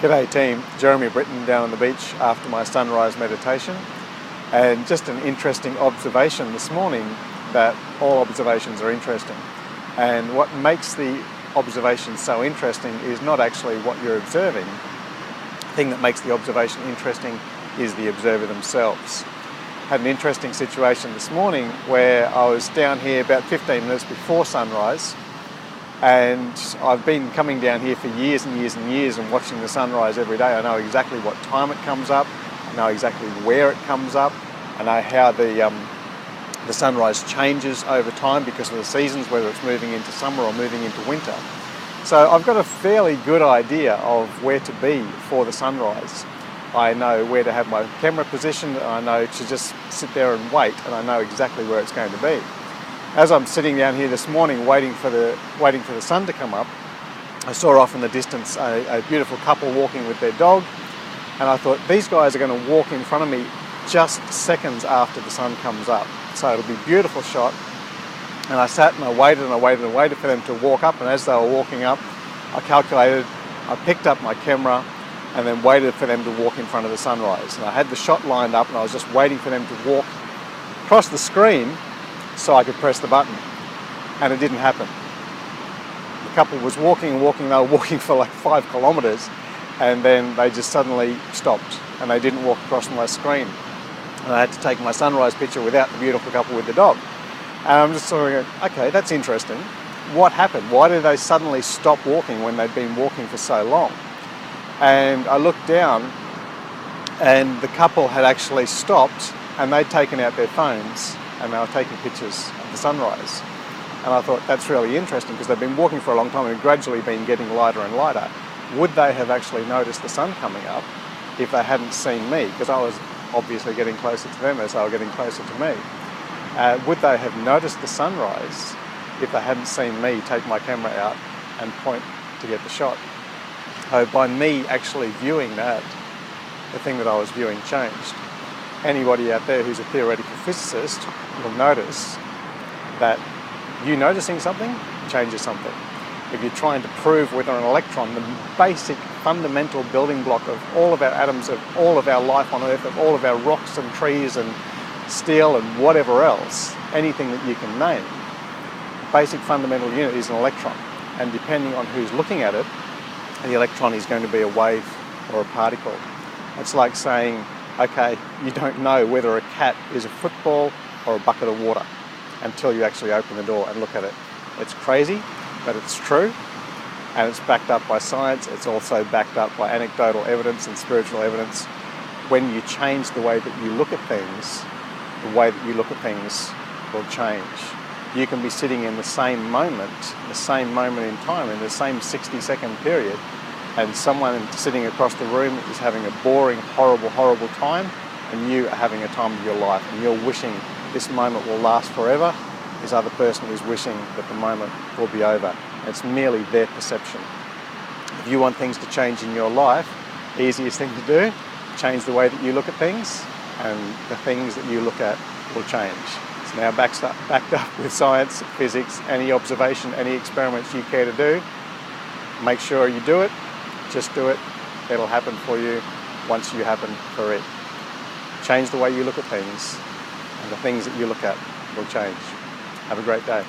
G'day team, Jeremy Britton down on the beach after my sunrise meditation, and just an interesting observation this morning that all observations are interesting, and what makes the observation so interesting is not actually what you're observing. The thing that makes the observation interesting is the observer themselves. Had an interesting situation this morning where I was down here about 15 minutes before sunrise, and I've been coming down here for years and years and years and watching the sunrise every day. I know exactly what time it comes up, I know exactly where it comes up, I know how the sunrise changes over time because of the seasons, whether it's moving into summer or moving into winter. So I've got a fairly good idea of where to be for the sunrise. I know where to have my camera positioned, and I know to just sit there and wait, and I know exactly where it's going to be. As I'm sitting down here this morning waiting for the sun to come up, I saw off in the distance a beautiful couple walking with their dog, and I thought these guys are going to walk in front of me just seconds after the sun comes up. So it'll be a beautiful shot. And I sat and I waited and I waited and waited for them to walk up, and as they were walking up, I picked up my camera and then waited for them to walk in front of the sunrise. And I had the shot lined up and I was just waiting for them to walk across the screen so I could press the button, and it didn't happen. The couple was walking and walking, they were walking for like 5 kilometers, and then they just suddenly stopped and they didn't walk across my screen. And I had to take my sunrise picture without the beautiful couple with the dog. And I'm just sort of going, okay, that's interesting. What happened? Why did they suddenly stop walking when they'd been walking for so long? And I looked down and the couple had actually stopped and they'd taken out their phones and they were taking pictures of the sunrise. And I thought that's really interesting because they've been walking for a long time and gradually been getting lighter and lighter. Would they have actually noticed the sun coming up if they hadn't seen me? Because I was obviously getting closer to them as they were getting closer to me. Would they have noticed the sunrise if they hadn't seen me take my camera out and point to get the shot? So by me actually viewing that, the thing that I was viewing changed. Anybody out there who's a theoretical physicist will notice that you noticing something changes something. If you're trying to prove whether an electron, the basic fundamental building block of all of our atoms, of all of our life on Earth, of all of our rocks and trees and steel and whatever else, anything that you can name, the basic fundamental unit is an electron. And depending on who's looking at it, the electron is going to be a wave or a particle. It's like saying, okay, you don't know whether a cat is a football or a bucket of water until you actually open the door and look at it. It's crazy, but it's true, and it's backed up by science. It's also backed up by anecdotal evidence and spiritual evidence. When you change the way that you look at things, the way that you look at things will change. You can be sitting in the same moment in time, in the same 60-second period, and someone sitting across the room is having a boring, horrible, horrible time, and you are having a time of your life, and you're wishing this moment will last forever. This other person is wishing that the moment will be over. It's merely their perception. If you want things to change in your life, the easiest thing to do, change the way that you look at things, and the things that you look at will change. It's now backed up with science, physics, any observation, any experiments you care to do. Make sure you do it. Just do it. It'll happen for you once you happen for it. Change the way you look at things, and the things that you look at will change. Have a great day.